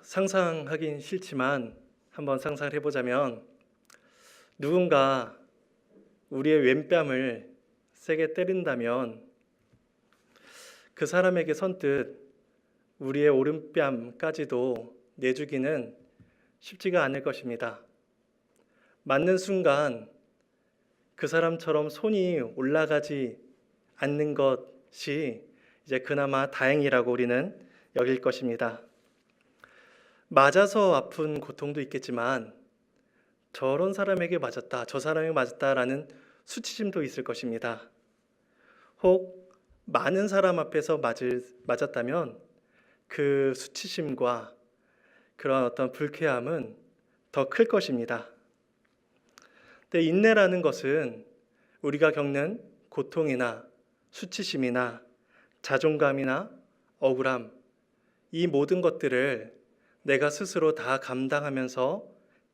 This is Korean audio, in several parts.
상상하긴 싫지만 한번 상상을 해보자면 누군가 우리의 왼뺨을 세게 때린다면 그 사람에게 선뜻 우리의 오른뺨까지도 내주기는 쉽지가 않을 것입니다. 맞는 순간 그 사람처럼 손이 올라가지 않는 것이 이제 그나마 다행이라고 우리는 여길 것입니다. 맞아서 아픈 고통도 있겠지만 저런 사람에게 맞았다, 저 사람에게 맞았다라는 수치심도 있을 것입니다. 혹 많은 사람 앞에서 맞았다면 그 수치심과 그런 어떤 불쾌함은 더 클 것입니다. 근데 인내라는 것은 우리가 겪는 고통이나 수치심이나 자존감이나 억울함, 이 모든 것들을 내가 스스로 다 감당하면서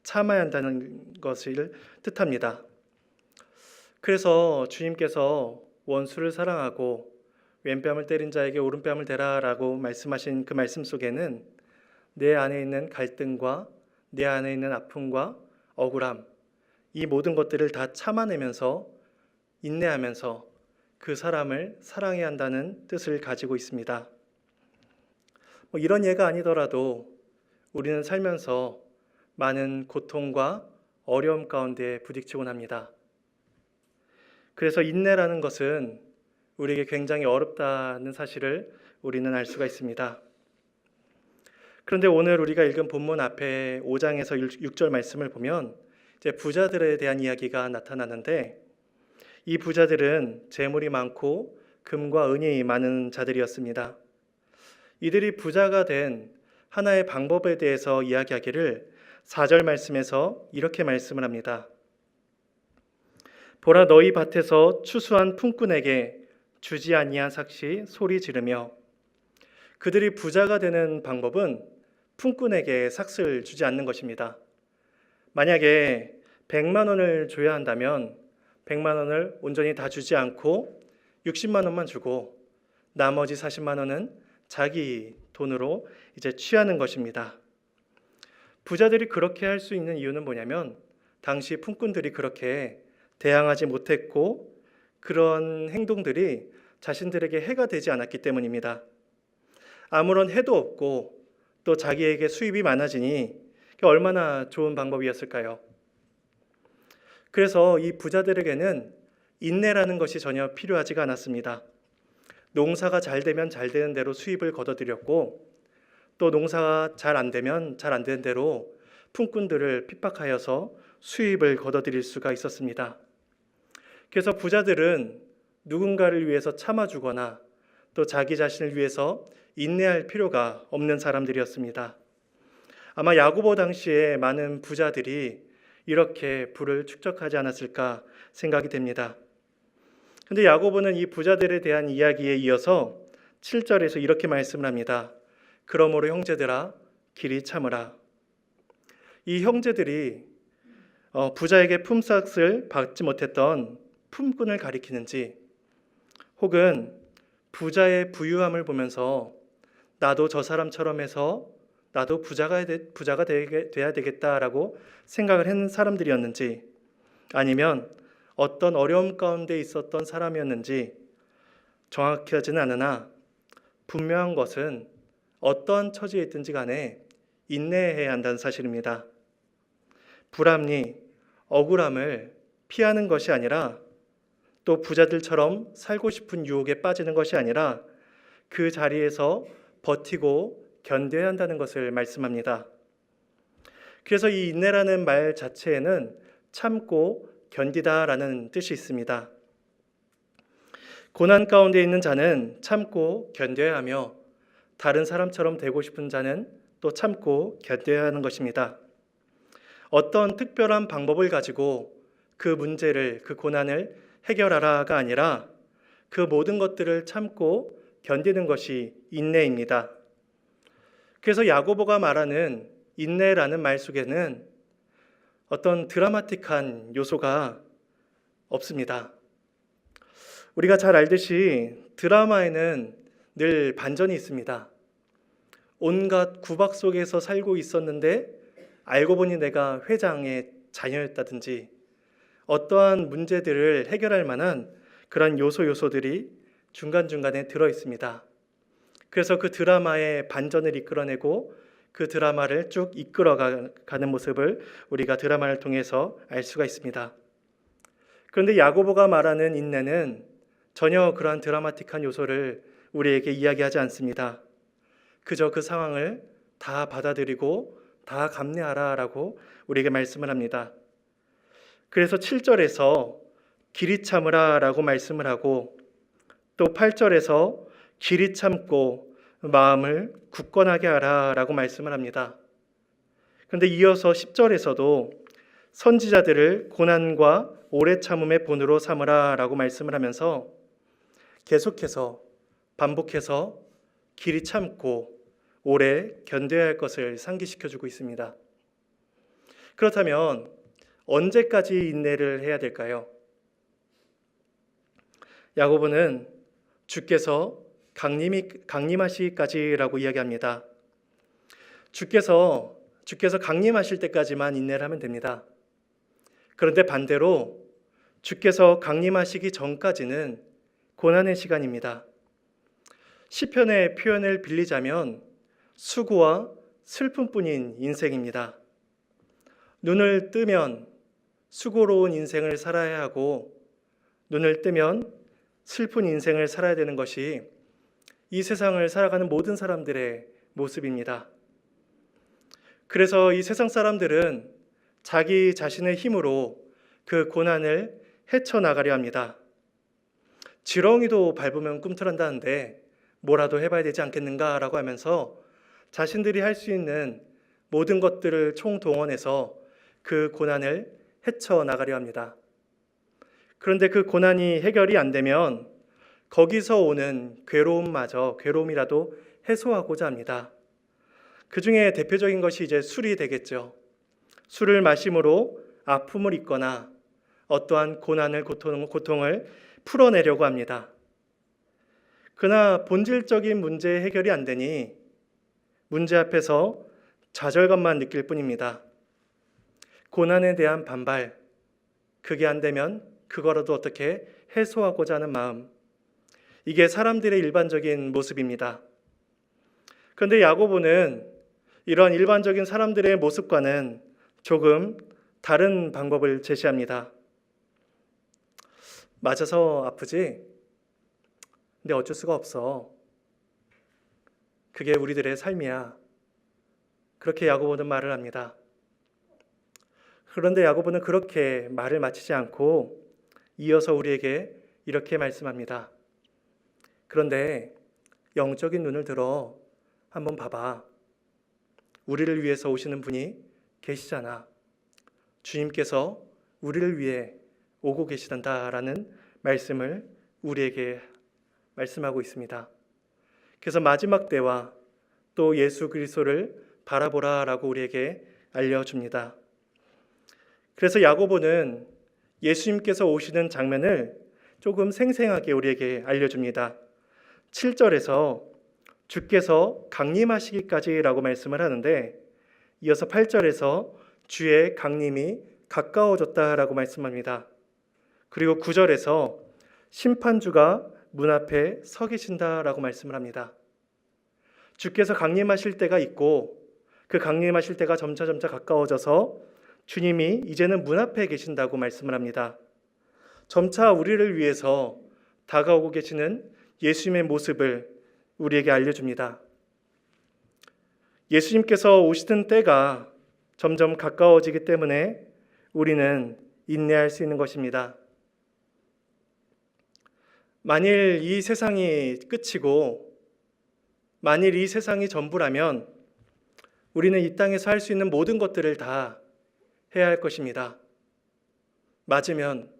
참아야 한다는 것을 뜻합니다. 그래서 주님께서 원수를 사랑하고 왼뺨을 때린 자에게 오른뺨을 대라라고 말씀하신 그 말씀 속에는 내 안에 있는 갈등과 내 안에 있는 아픔과 억울함, 이 모든 것들을 다 참아내면서 인내하면서 그 사람을 사랑해야 한다는 뜻을 가지고 있습니다. 이런 예가 아니더라도 우리는 살면서 많은 고통과 어려움 가운데 부딪히곤 합니다. 그래서 인내라는 것은 우리에게 굉장히 어렵다는 사실을 우리는 알 수가 있습니다. 그런데 오늘 우리가 읽은 본문 앞에 5장에서 6절 말씀을 보면 이제 부자들에 대한 이야기가 나타나는데 이 부자들은 재물이 많고 금과 은이 많은 자들이었습니다. 이들이 부자가 된 하나의 방법에 대해서 이야기하기를 4절 말씀에서 이렇게 말씀을 합니다. 보라, 너희 밭에서 추수한 품꾼에게 주지 아니한 삭시 소리 지르며. 그들이 부자가 되는 방법은 품꾼에게 삭스를 주지 않는 것입니다. 만약에 100만 원을 줘야 한다면 100만 원을 온전히 다 주지 않고 60만 원만 주고 나머지 40만 원은 자기 돈으로 이제 취하는 것입니다. 부자들이 그렇게 할 수 있는 이유는 뭐냐면 당시 품꾼들이 그렇게 대항하지 못했고 그런 행동들이 자신들에게 해가 되지 않았기 때문입니다. 아무런 해도 없고 또 자기에게 수입이 많아지니 얼마나 좋은 방법이었을까요? 그래서 이 부자들에게는 인내라는 것이 전혀 필요하지가 않았습니다. 농사가 잘 되면 잘 되는 대로 수입을 거둬들였고 또 농사가 잘 안 되면 잘 안 되는 대로 품꾼들을 핍박하여서 수입을 거둬들일 수가 있었습니다. 그래서 부자들은 누군가를 위해서 참아주거나 또 자기 자신을 위해서 인내할 필요가 없는 사람들이었습니다. 아마 야고보 당시에 많은 부자들이 이렇게 부를 축적하지 않았을까 생각이 됩니다. 근데 야고보는 이 부자들에 대한 이야기에 이어서 7절에서 이렇게 말씀을 합니다. 그러므로 형제들아 길이 참으라. 이 형제들이 부자에게 품삯을 받지 못했던 품꾼을 가리키는지 혹은 부자의 부유함을 보면서 나도 저 사람처럼 해서 나도 부자가 돼야 되겠다라고 생각을 한 사람들이었는지 아니면 어떤 어려움 가운데 있었던 사람이었는지 정확히 하지는 않으나 분명한 것은 어떠한 처지에 있든지 간에 인내해야 한다는 사실입니다. 불합리, 억울함을 피하는 것이 아니라 또 부자들처럼 살고 싶은 유혹에 빠지는 것이 아니라 그 자리에서 버티고 견뎌야 한다는 것을 말씀합니다. 그래서 이 인내라는 말 자체에는 참고 견디다라는 뜻이 있습니다. 고난 가운데 있는 자는 참고 견뎌야 하며 다른 사람처럼 되고 싶은 자는 또 참고 견뎌야 하는 것입니다. 어떤 특별한 방법을 가지고 그 문제를, 그 고난을 해결하라가 아니라 그 모든 것들을 참고 견디는 것이 인내입니다. 그래서 야고보가 말하는 인내라는 말 속에는 어떤 드라마틱한 요소가 없습니다. 우리가 잘 알듯이 드라마에는 늘 반전이 있습니다. 온갖 구박 속에서 살고 있었는데 알고 보니 내가 회장의 자녀였다든지 어떠한 문제들을 해결할 만한 그런 요소들이 중간중간에 들어 있습니다. 그래서 그 드라마의 반전을 이끌어내고 그 드라마를 쭉 이끌어가는 모습을 우리가 드라마를 통해서 알 수가 있습니다. 그런데 야고보가 말하는 인내는 전혀 그러한 드라마틱한 요소를 우리에게 이야기하지 않습니다. 그저 그 상황을 다 받아들이고 다 감내하라라고 우리에게 말씀을 합니다. 그래서 7절에서 길이 참으라라고 말씀을 하고 또 8절에서 길이 참고 마음을 굳건하게 하라라고 말씀을 합니다. 그런데 이어서 10절에서도 선지자들을 고난과 오래 참음의 본으로 삼으라라고 말씀을 하면서 계속해서 반복해서 길이 참고 오래 견뎌야 할 것을 상기시켜주고 있습니다. 그렇다면 언제까지 인내를 해야 될까요? 야고보는 주께서 강림하시기까지라고 이야기합니다. 주께서 강림하실 때까지만 인내를 하면 됩니다. 그런데 반대로 주께서 강림하시기 전까지는 고난의 시간입니다. 시편의 표현을 빌리자면 수고와 슬픔뿐인 인생입니다. 눈을 뜨면 수고로운 인생을 살아야 하고 눈을 뜨면 슬픈 인생을 살아야 되는 것이 이 세상을 살아가는 모든 사람들의 모습입니다. 그래서 이 세상 사람들은 자기 자신의 힘으로 그 고난을 헤쳐나가려 합니다. 지렁이도 밟으면 꿈틀한다는데 뭐라도 해봐야 되지 않겠는가라고 하면서 자신들이 할 수 있는 모든 것들을 총동원해서 그 고난을 헤쳐나가려 합니다. 그런데 그 고난이 해결이 안 되면 거기서 오는 괴로움이라도 해소하고자 합니다. 그 중에 대표적인 것이 이제 술이 되겠죠. 술을 마심으로 아픔을 잊거나 어떠한 고통을 풀어내려고 합니다. 그러나 본질적인 문제 해결이 안 되니 문제 앞에서 좌절감만 느낄 뿐입니다. 고난에 대한 반발, 그게 안 되면 그거라도 어떻게 해소하고자 하는 마음, 이게 사람들의 일반적인 모습입니다. 그런데 야고보는 이런 일반적인 사람들의 모습과는 조금 다른 방법을 제시합니다. 맞아서 아프지? 근데 어쩔 수가 없어. 그게 우리들의 삶이야. 그렇게 야고보는 말을 합니다. 그런데 야고보는 그렇게 말을 마치지 않고 이어서 우리에게 이렇게 말씀합니다. 그런데 영적인 눈을 들어 한번 봐봐. 우리를 위해서 오시는 분이 계시잖아. 주님께서 우리를 위해 오고 계시단다라는 말씀을 우리에게 말씀하고 있습니다. 그래서 마지막 때와 또 예수 그리스도를 바라보라라고 우리에게 알려줍니다. 그래서 야고보는 예수님께서 오시는 장면을 조금 생생하게 우리에게 알려줍니다. 7절에서 주께서 강림하시기까지라고 말씀을 하는데 이어서 8절에서 주의 강림이 가까워졌다라고 말씀합니다. 그리고 9절에서 심판주가 문 앞에 서 계신다라고 말씀을 합니다. 주께서 강림하실 때가 있고 그 강림하실 때가 점차 가까워져서 주님이 이제는 문 앞에 계신다고 말씀을 합니다. 점차 우리를 위해서 다가오고 계시는 예수님의 모습을 우리에게 알려줍니다. 예수님께서 오시는 때가 점점 가까워지기 때문에 우리는 인내할 수 있는 것입니다. 만일 이 세상이 끝이고 만일 이 세상이 전부라면 우리는 이 땅에서 할 수 있는 모든 것들을 다 해야 할 것입니다. 맞으면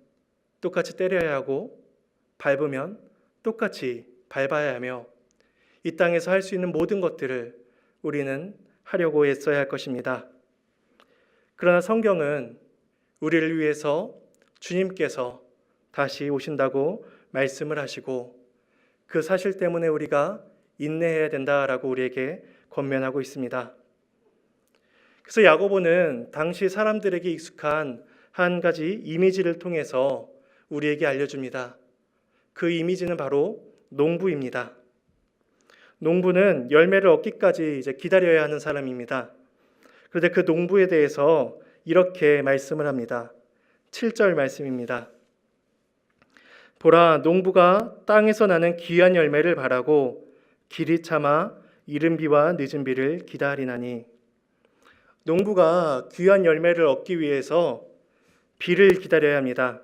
똑같이 때려야 하고 밟으면 똑같이 밟아야 하며 이 땅에서 할 수 있는 모든 것들을 우리는 하려고 애써야 할 것입니다. 그러나 성경은 우리를 위해서 주님께서 다시 오신다고 말씀을 하시고 그 사실 때문에 우리가 인내해야 된다라고 우리에게 권면하고 있습니다. 그래서 야고보는 당시 사람들에게 익숙한 한 가지 이미지를 통해서 우리에게 알려줍니다. 그 이미지는 바로 농부입니다. 농부는 열매를 얻기까지 기다려야 하는 사람입니다. 그런데 그 농부에 대해서 이렇게 말씀을 합니다. 7절 말씀입니다. 보라, 농부가 땅에서 나는 귀한 열매를 바라고 길이 참아 이른 비와 늦은 비를 기다리나니. 농부가 귀한 열매를 얻기 위해서 비를 기다려야 합니다.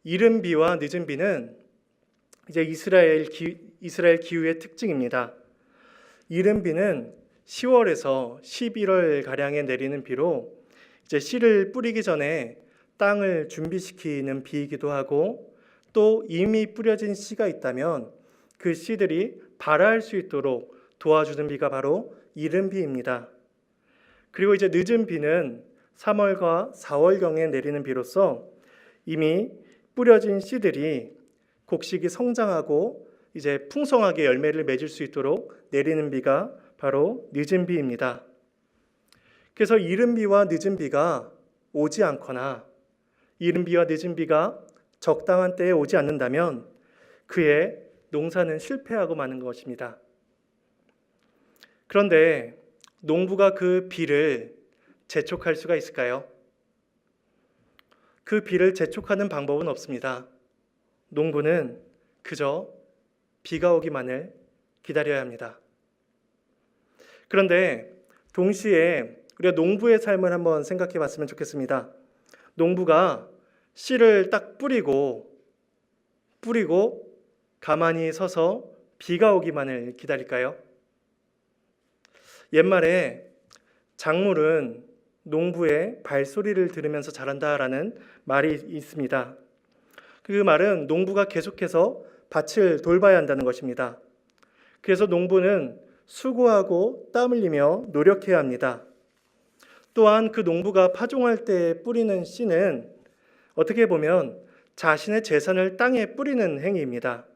이른 비와 늦은 비는 이스라엘 기후의 특징입니다. 이른 비는 10월에서 11월 가량에 내리는 비로 씨를 뿌리기 전에 땅을 준비시키는 비이기도 하고, 또 이미 뿌려진 씨가 있다면 그 씨들이 발할 수 있도록 도와주는 비가 바로 이른 비입니다. 그리고 늦은 비는 3월과 4월경에 내리는 비로서 이미 뿌려진 씨들이 곡식이 성장하고 풍성하게 열매를 맺을 수 있도록 내리는 비가 바로 늦은 비입니다. 그래서 이른 비와 늦은 비가 오지 않거나 이른 비와 늦은 비가 적당한 때에 오지 않는다면 그의 농사는 실패하고 마는 것입니다. 그런데 농부가 그 비를 재촉할 수가 있을까요? 그 비를 재촉하는 방법은 없습니다. 농부는 그저 비가 오기만을 기다려야 합니다. 그런데 동시에 우리가 농부의 삶을 한번 생각해 봤으면 좋겠습니다. 농부가 씨를 딱 뿌리고 가만히 서서 비가 오기만을 기다릴까요? 옛말에 작물은 농부의 발소리를 들으면서 자란다라는 말이 있습니다. 그 말은 농부가 계속해서 밭을 돌봐야 한다는 것입니다. 그래서 농부는 수고하고 땀 흘리며 노력해야 합니다. 또한 그 농부가 파종할 때 뿌리는 씨는 어떻게 보면 자신의 재산을 땅에 뿌리는 행위입니다.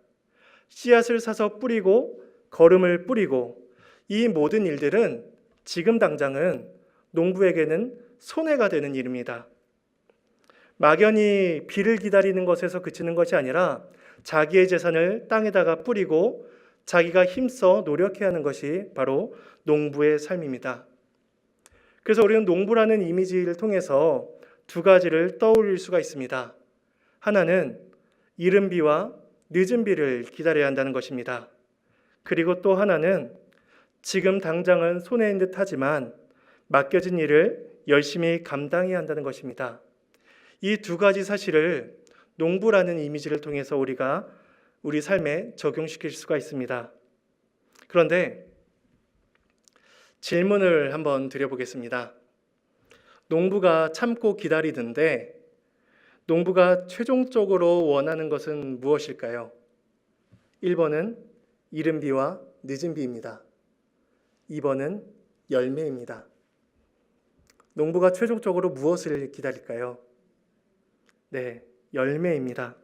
씨앗을 사서 뿌리고 거름을 뿌리고, 이 모든 일들은 지금 당장은 농부에게는 손해가 되는 일입니다. 막연히 비를 기다리는 것에서 그치는 것이 아니라 자기의 재산을 땅에다가 뿌리고 자기가 힘써 노력해야 하는 것이 바로 농부의 삶입니다. 그래서 우리는 농부라는 이미지를 통해서 두 가지를 떠올릴 수가 있습니다. 하나는 이른 비와 늦은 비를 기다려야 한다는 것입니다. 그리고 또 하나는 지금 당장은 손해인 듯 하지만 맡겨진 일을 열심히 감당해야 한다는 것입니다. 이 두 가지 사실을 농부라는 이미지를 통해서 우리가 우리 삶에 적용시킬 수가 있습니다. 그런데 질문을 한번 드려보겠습니다. 농부가 참고 기다리는데 농부가 최종적으로 원하는 것은 무엇일까요? 1번은 이른 비와 늦은 비입니다. 2번은 열매입니다. 농부가 최종적으로 무엇을 기다릴까요? 네, 열매입니다.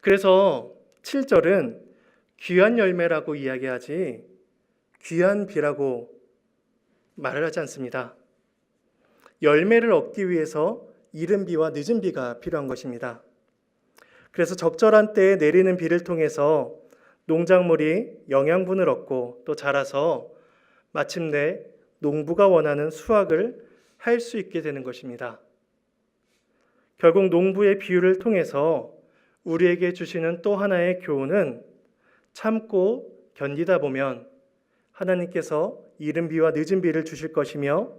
그래서 7절은 귀한 열매라고 이야기하지 귀한 비라고 말을 하지 않습니다. 열매를 얻기 위해서 이른 비와 늦은 비가 필요한 것입니다. 그래서 적절한 때에 내리는 비를 통해서 농작물이 영양분을 얻고 또 자라서 마침내 농부가 원하는 수확을 할 수 있게 되는 것입니다. 결국 농부의 비유를 통해서 우리에게 주시는 또 하나의 교훈은 참고 견디다 보면 하나님께서 이른 비와 늦은 비를 주실 것이며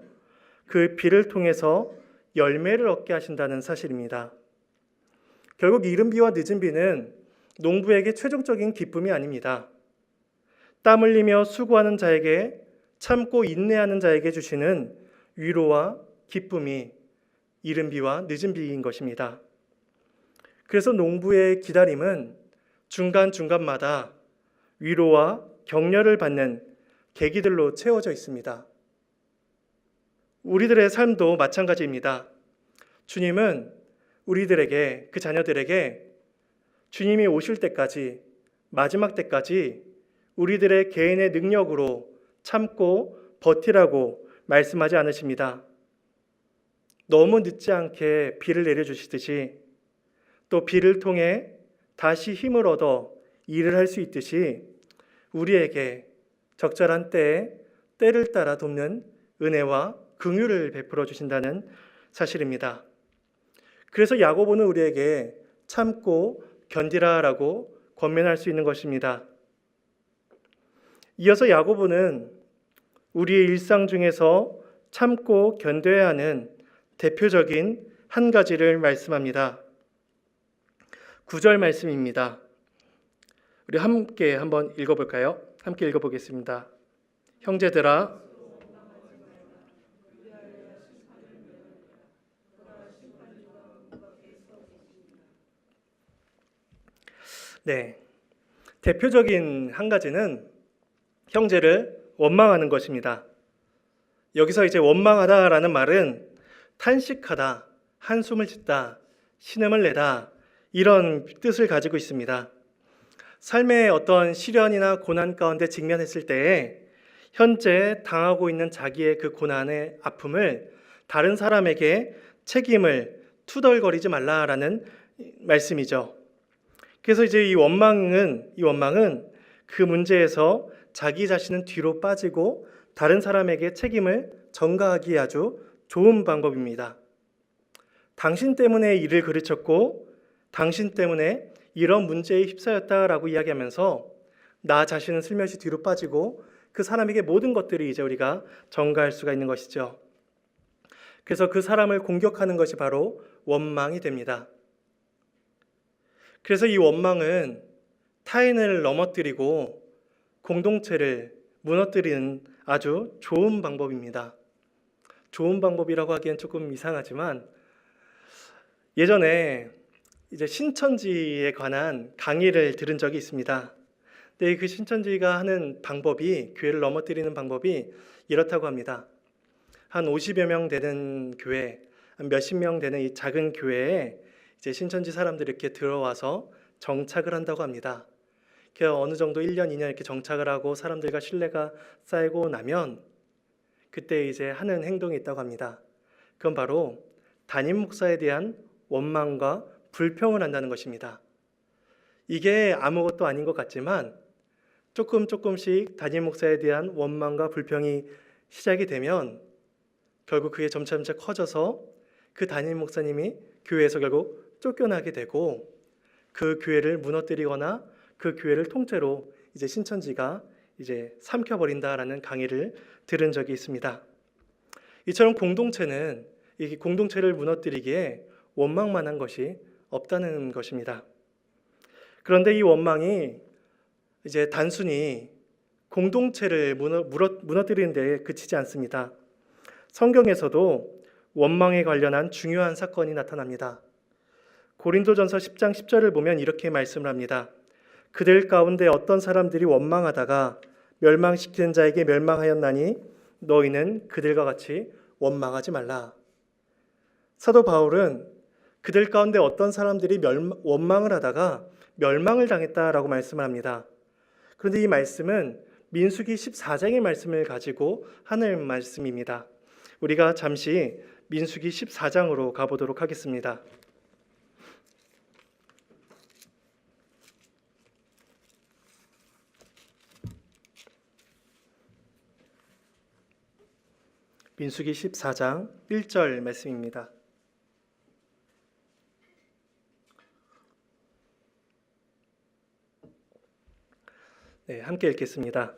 그 비를 통해서 열매를 얻게 하신다는 사실입니다. 결국 이른 비와 늦은 비는 농부에게 최종적인 기쁨이 아닙니다. 땀 흘리며 수고하는 자에게, 참고 인내하는 자에게 주시는 위로와 기쁨이 이른 비와 늦은 비인 것입니다. 그래서 농부의 기다림은 중간중간마다 위로와 격려를 받는 계기들로 채워져 있습니다. 우리들의 삶도 마찬가지입니다. 주님은 우리들에게, 그 자녀들에게 주님이 오실 때까지, 마지막 때까지 우리들의 개인의 능력으로 참고 버티라고 말씀하지 않으십니다. 너무 늦지 않게 비를 내려주시듯이 또 비를 통해 다시 힘을 얻어 일을 할 수 있듯이 우리에게 적절한 때를 따라 돕는 은혜와 긍휼을 베풀어 주신다는 사실입니다. 그래서 야고보는 우리에게 참고 견디라라고 권면할 수 있는 것입니다. 이어서 야고보는 우리의 일상 중에서 참고 견뎌야 하는 대표적인 한 가지를 말씀합니다. 9절 말씀입니다. 우리 함께 한번 읽어볼까요? 함께 읽어보겠습니다. 형제들아, 네, 대표적인 한 가지는 형제를 원망하는 것입니다. 여기서 이제 원망하다라는 말은 탄식하다, 한숨을 짓다, 신음을 내다 이런 뜻을 가지고 있습니다. 삶의 어떤 시련이나 고난 가운데 직면했을 때에 현재 당하고 있는 자기의 그 고난의 아픔을 다른 사람에게 책임을 투덜거리지 말라라는 말씀이죠. 그래서 이제 이 원망은 그 문제에서 자기 자신은 뒤로 빠지고 다른 사람에게 책임을 전가하기에 아주 좋은 방법입니다. 당신 때문에 일을 그르쳤고 당신 때문에 이런 문제에 휩싸였다라고 이야기하면서 나 자신은 슬며시 뒤로 빠지고 그 사람에게 모든 것들이 이제 우리가 전가할 수가 있는 것이죠. 그래서 그 사람을 공격하는 것이 바로 원망이 됩니다. 그래서 이 원망은 타인을 넘어뜨리고 공동체를 무너뜨리는 아주 좋은 방법입니다. 좋은 방법이라고 하기엔 조금 이상하지만 예전에 이제 신천지에 관한 강의를 들은 적이 있습니다. 근데 그 신천지가 하는 방법이, 교회를 넘어뜨리는 방법이 이렇다고 합니다. 한 50여 명 되는 교회, 한 몇십 명 되는 이 작은 교회에 이제 신천지 사람들이 이렇게 들어와서 정착을 한다고 합니다. 어느 정도 1년, 2년 이렇게 정착을 하고 사람들과 신뢰가 쌓이고 나면 그때 이제 하는 행동이 있다고 합니다. 그건 바로 담임 목사에 대한 원망과 불평을 한다는 것입니다. 이게 아무것도 아닌 것 같지만 조금씩 담임 목사에 대한 원망과 불평이 시작이 되면 결국 그게 점차 커져서 그 담임 목사님이 교회에서 결국 쫓겨나게 되고 그 교회를 무너뜨리거나 그 교회를 통째로 이제 신천지가 이제 삼켜버린다라는 강의를 들은 적이 있습니다. 이처럼 공동체는 이 공동체를 무너뜨리기에 원망만 한 것이 없다는 것입니다. 그런데 이 원망이 이제 단순히 공동체를 무너뜨리는 데 그치지 않습니다. 성경에서도 원망에 관련한 중요한 사건이 나타납니다. 고린도전서 10장 10절을 보면 이렇게 말씀을 합니다. 그들 가운데 어떤 사람들이 원망하다가 멸망시키는 자에게 멸망하였나니 너희는 그들과 같이 원망하지 말라. 사도 바울은 그들 가운데 어떤 사람들이 원망을 하다가 멸망을 당했다라고 말씀을 합니다. 그런데 이 말씀은 민수기 14장의 말씀을 가지고 하는 말씀입니다. 우리가 잠시 민수기 14장으로 가보도록 하겠습니다. 민수기 14장 1절 말씀입니다. 네, 함께 읽겠습니다.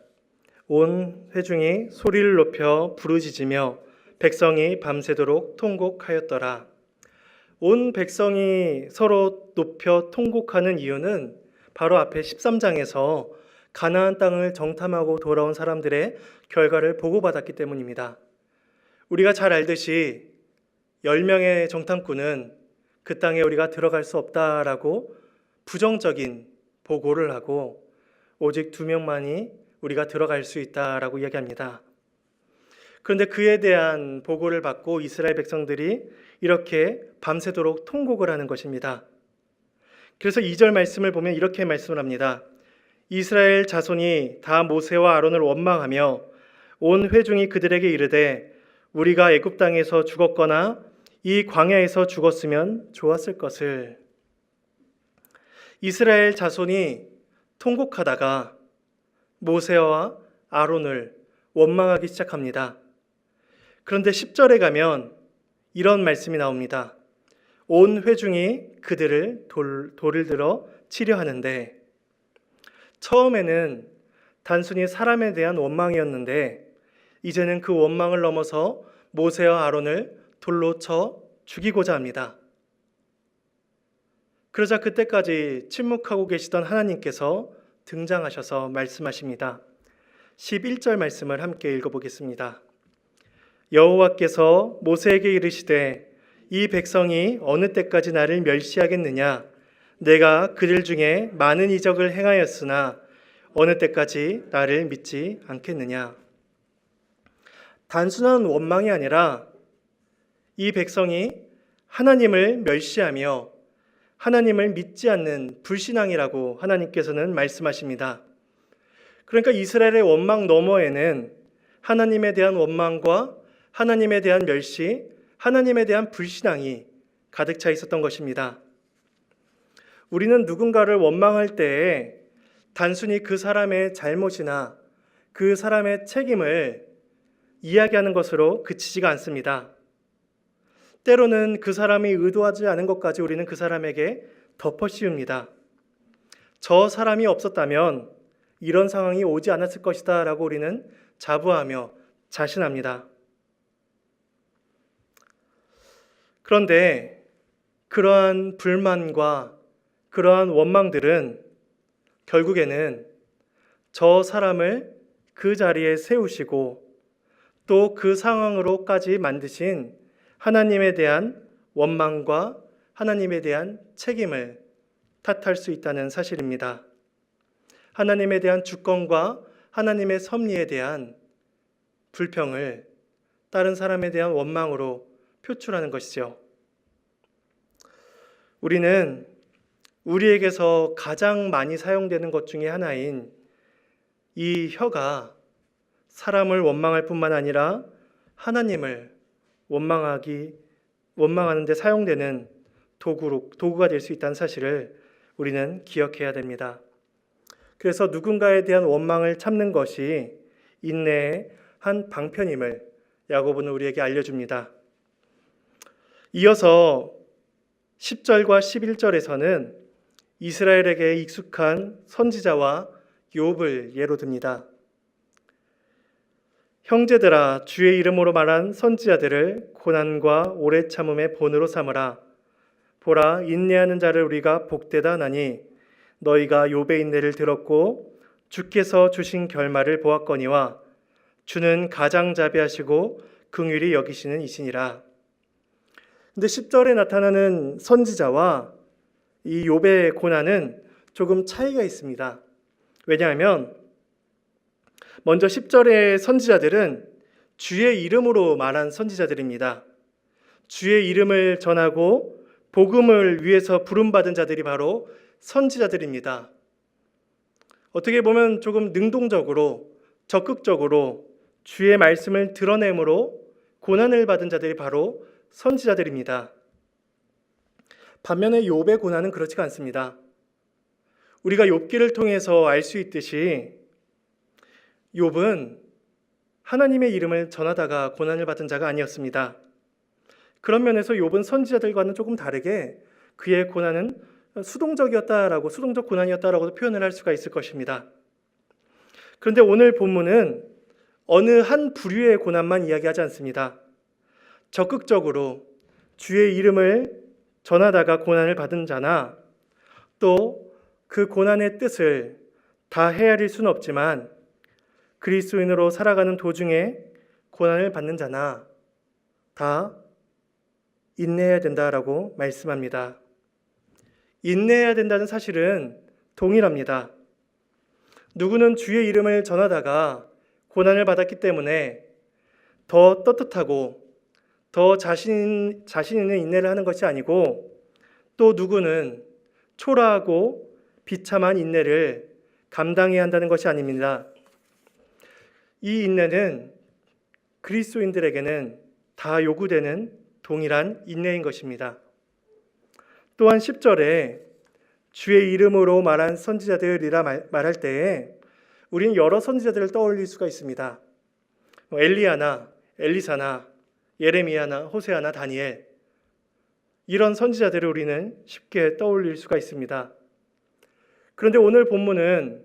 온 회중이 소리를 높여 부르짖으며 백성이 밤새도록 통곡하였더라. 온 백성이 서로 높여 통곡하는 이유는 바로 앞에 13장에서 가나안 땅을 정탐하고 돌아온 사람들의 결과를 보고받았기 때문입니다. 우리가 잘 알듯이 10명의 정탐꾼은 그 땅에 우리가 들어갈 수 없다라고 부정적인 보고를 하고 오직 2명만이 우리가 들어갈 수 있다라고 이야기합니다. 그런데 그에 대한 보고를 받고 이스라엘 백성들이 이렇게 밤새도록 통곡을 하는 것입니다. 그래서 2절 말씀을 보면 이렇게 말씀을 합니다. 이스라엘 자손이 다 모세와 아론을 원망하며 온 회중이 그들에게 이르되 우리가 애굽 땅에서 죽었거나 이 광야에서 죽었으면 좋았을 것을. 이스라엘 자손이 통곡하다가 모세와 아론을 원망하기 시작합니다. 그런데 10절에 가면 이런 말씀이 나옵니다. 온 회중이 그들을 돌을 들어 치려 하는데, 처음에는 단순히 사람에 대한 원망이었는데 이제는 그 원망을 넘어서 모세와 아론을 돌로 쳐 죽이고자 합니다. 그러자 그때까지 침묵하고 계시던 하나님께서 등장하셔서 말씀하십니다. 11절 말씀을 함께 읽어보겠습니다. 여호와께서 모세에게 이르시되 이 백성이 어느 때까지 나를 멸시하겠느냐? 내가 그들 중에 많은 이적을 행하였으나 어느 때까지 나를 믿지 않겠느냐? 단순한 원망이 아니라 이 백성이 하나님을 멸시하며 하나님을 믿지 않는 불신앙이라고 하나님께서는 말씀하십니다. 그러니까 이스라엘의 원망 너머에는 하나님에 대한 원망과 하나님에 대한 멸시, 하나님에 대한 불신앙이 가득 차 있었던 것입니다. 우리는 누군가를 원망할 때에 단순히 그 사람의 잘못이나 그 사람의 책임을 이야기하는 것으로 그치지가 않습니다. 때로는 그 사람이 의도하지 않은 것까지 우리는 그 사람에게 덮어씌웁니다. 저 사람이 없었다면 이런 상황이 오지 않았을 것이다 라고 우리는 자부하며 자신합니다. 그런데 그러한 불만과 그러한 원망들은 결국에는 저 사람을 그 자리에 세우시고 또 그 상황으로까지 만드신 하나님에 대한 원망과 하나님에 대한 책임을 탓할 수 있다는 사실입니다. 하나님에 대한 주권과 하나님의 섭리에 대한 불평을 다른 사람에 대한 원망으로 표출하는 것이죠. 우리는 우리에게서 가장 많이 사용되는 것 중에 하나인 이 혀가 사람을 원망할 뿐만 아니라 하나님을 원망하는 데 사용되는 도구가 될 수 있다는 사실을 우리는 기억해야 됩니다. 그래서 누군가에 대한 원망을 참는 것이 인내의 한 방편임을 야고보는 우리에게 알려줍니다. 이어서 10절과 11절에서는 이스라엘에게 익숙한 선지자와 욥을 예로 듭니다. 형제들아, 주의 이름으로 말한 선지자들을 고난과 오래 참음의 본으로 삼으라. 보라, 인내하는 자를 우리가 복되다 하나니 너희가 욥의 인내를 들었고 주께서 주신 결말을 보았거니와 주는 가장자비하시고 긍휼히 여기시는 이시니라. 근데 10절에 나타나는 선지자와 이 욥의 고난은 조금 차이가 있습니다. 왜냐하면 먼저 10절의 선지자들은 주의 이름으로 말한 선지자들입니다. 주의 이름을 전하고 복음을 위해서 부름받은 자들이 바로 선지자들입니다. 어떻게 보면 조금 능동적으로 적극적으로 주의 말씀을 드러내므로 고난을 받은 자들이 바로 선지자들입니다. 반면에 욥의 고난은 그렇지가 않습니다. 우리가 욥기를 통해서 알 수 있듯이 욥은 하나님의 이름을 전하다가 고난을 받은 자가 아니었습니다. 그런 면에서 욥은 선지자들과는 조금 다르게 그의 고난은 수동적 고난이었다라고 표현을 할 수가 있을 것입니다. 그런데 오늘 본문은 어느 한 부류의 고난만 이야기하지 않습니다. 적극적으로 주의 이름을 전하다가 고난을 받은 자나 또 그 고난의 뜻을 다 헤아릴 수는 없지만 그리스도인으로 살아가는 도중에 고난을 받는 자나 다 인내해야 된다라고 말씀합니다. 인내해야 된다는 사실은 동일합니다. 누구는 주의 이름을 전하다가 고난을 받았기 때문에 더 떳떳하고 더 자신 있는 인내를 하는 것이 아니고 또 누구는 초라하고 비참한 인내를 감당해야 한다는 것이 아닙니다. 이 인내는 그리스도인들에게는 다 요구되는 동일한 인내인 것입니다. 또한 10절에 주의 이름으로 말한 선지자들이라 말할 때에 우리는 여러 선지자들을 떠올릴 수가 있습니다. 엘리야나 엘리사나 예레미야나 호세아나 다니엘, 이런 선지자들을 우리는 쉽게 떠올릴 수가 있습니다. 그런데 오늘 본문은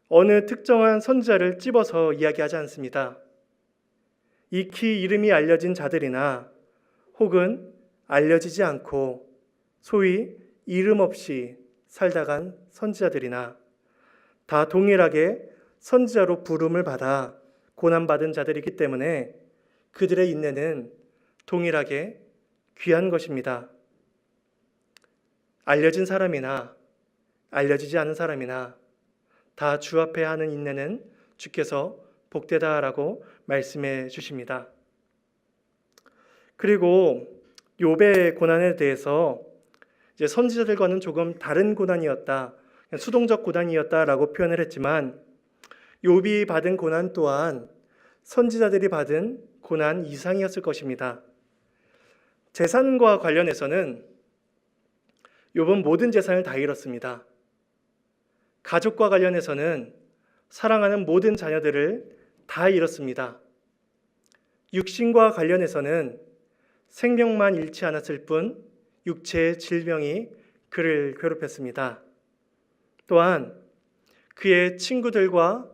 어느 특정한 선지자를 찝어서 이야기하지 않습니다. 익히 이름이 알려진 자들이나 혹은 알려지지 않고 소위 이름 없이 살다간 선지자들이나 다 동일하게 선지자로 부름을 받아 고난받은 자들이기 때문에 그들의 인내는 동일하게 귀한 것입니다. 알려진 사람이나 알려지지 않은 사람이나 다 주 앞에 하는 인내는 주께서 복되다라고 말씀해 주십니다. 그리고 욥의 고난에 대해서 이제 선지자들과는 조금 다른 고난이었다, 수동적 고난이었다라고 표현을 했지만 욥이 받은 고난 또한 선지자들이 받은 고난 이상이었을 것입니다. 재산과 관련해서는 욥은 모든 재산을 다 잃었습니다. 가족과 관련해서는 사랑하는 모든 자녀들을 다 잃었습니다. 육신과 관련해서는 생명만 잃지 않았을 뿐 육체의 질병이 그를 괴롭혔습니다. 또한 그의 친구들과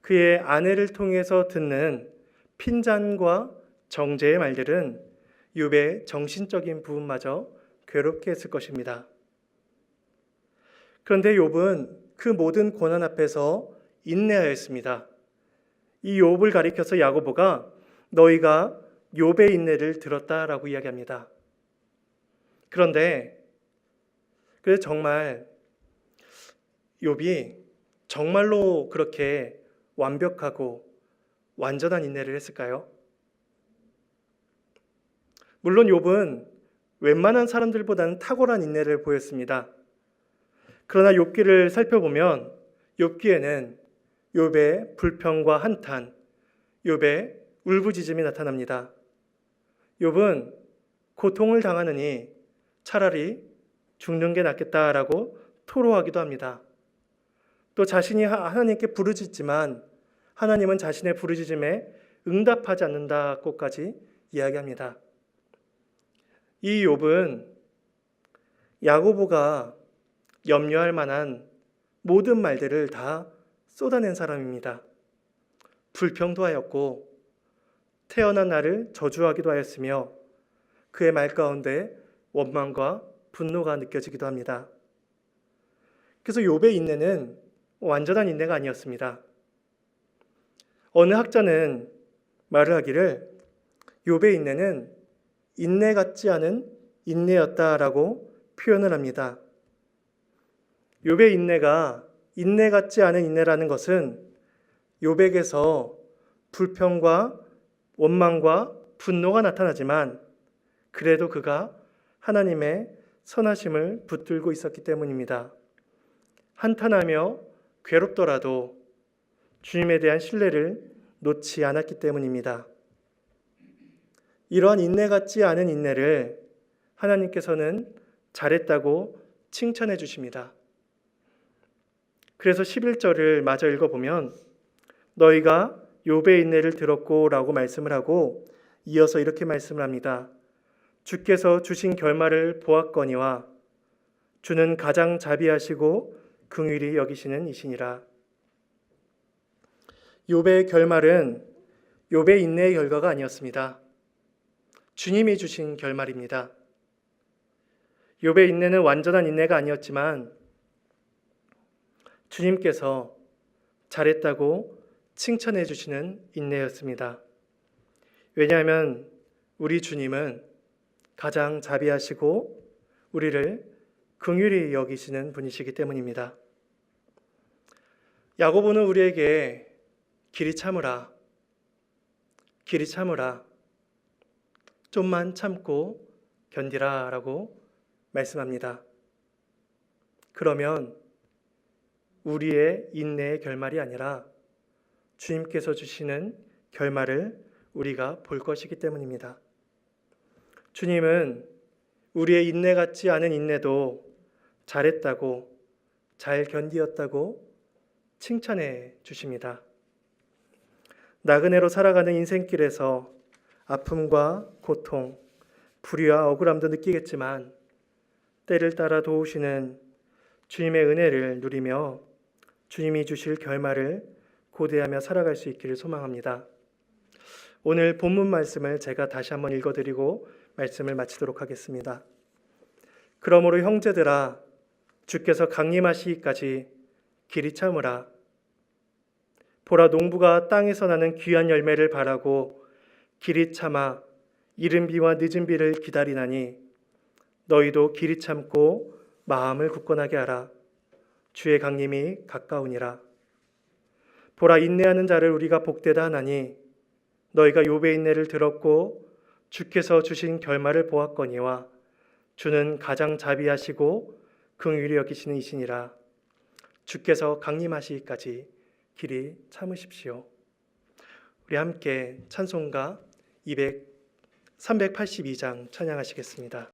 그의 아내를 통해서 듣는 핀잔과 정죄의 말들은 욥의 정신적인 부분마저 괴롭게 했을 것입니다. 그런데 욥은 그 모든 고난 앞에서 인내하였습니다. 이 욥을 가리켜서 야고보가 너희가 욥의 인내를 들었다라고 이야기합니다. 그런데 정말 욥이 정말로 그렇게 완벽하고 완전한 인내를 했을까요? 물론 욥은 웬만한 사람들보다는 탁월한 인내를 보였습니다. 그러나 욥기를 살펴보면 욥기에는 욥의 불평과 한탄, 욥의 울부짖음이 나타납니다. 욥은 고통을 당하느니 차라리 죽는 게 낫겠다라고 토로하기도 합니다. 또 자신이 하나님께 부르짖지만 하나님은 자신의 부르짖음에 응답하지 않는다고까지 이야기합니다. 이 욥은 야고보가 염려할 만한 모든 말들을 다 쏟아낸 사람입니다. 불평도 하였고 태어난 나를 저주하기도 하였으며 그의 말 가운데 원망과 분노가 느껴지기도 합니다. 그래서 욥의 인내는 완전한 인내가 아니었습니다. 어느 학자는 말을 하기를 욥의 인내는 인내 같지 않은 인내였다라고 표현을 합니다. 욥의 인내가 인내 같지 않은 인내라는 것은 욥에게서 불평과 원망과 분노가 나타나지만 그래도 그가 하나님의 선하심을 붙들고 있었기 때문입니다. 한탄하며 괴롭더라도 주님에 대한 신뢰를 놓지 않았기 때문입니다. 이러한 인내 같지 않은 인내를 하나님께서는 잘했다고 칭찬해 주십니다. 그래서 11절을 마저 읽어보면 너희가 욥의 인내를 들었고 라고 말씀을 하고 이어서 이렇게 말씀을 합니다. 주께서 주신 결말을 보았거니와 주는 가장 자비하시고 긍휼히 여기시는 이시니라. 욥의 결말은 욥의 인내의 결과가 아니었습니다. 주님이 주신 결말입니다. 욥의 인내는 완전한 인내가 아니었지만 주님께서 잘했다고 칭찬해 주시는 인내였습니다. 왜냐하면 우리 주님은 가장 자비하시고 우리를 긍휼히 여기시는 분이시기 때문입니다. 야고보는 우리에게 길이 참으라, 길이 참으라, 좀만 참고 견디라 라고 말씀합니다. 그러면 우리의 인내의 결말이 아니라 주님께서 주시는 결말을 우리가 볼 것이기 때문입니다. 주님은 우리의 인내 같지 않은 인내도 잘했다고, 잘 견디었다고 칭찬해 주십니다. 나그네로 살아가는 인생길에서 아픔과 고통, 불의와 억울함도 느끼겠지만 때를 따라 도우시는 주님의 은혜를 누리며 주님이 주실 결말을 고대하며 살아갈 수 있기를 소망합니다. 오늘 본문 말씀을 제가 다시 한번 읽어드리고 말씀을 마치도록 하겠습니다. 그러므로 형제들아, 주께서 강림하시기까지 길이 참으라. 보라, 농부가 땅에서 나는 귀한 열매를 바라고 길이 참아 이른 비와 늦은 비를 기다리나니 너희도 길이 참고 마음을 굳건하게 하라. 주의 강림이 가까우니라. 보라, 인내하는 자를 우리가 복되다 하나니 너희가 욥의 인내를 들었고 주께서 주신 결말을 보았거니와 주는 가장 자비하시고 긍휼히 여기시는 이시니라. 주께서 강림하시기까지 길이 참으십시오. 우리 함께 찬송가 382장 찬양하시겠습니다.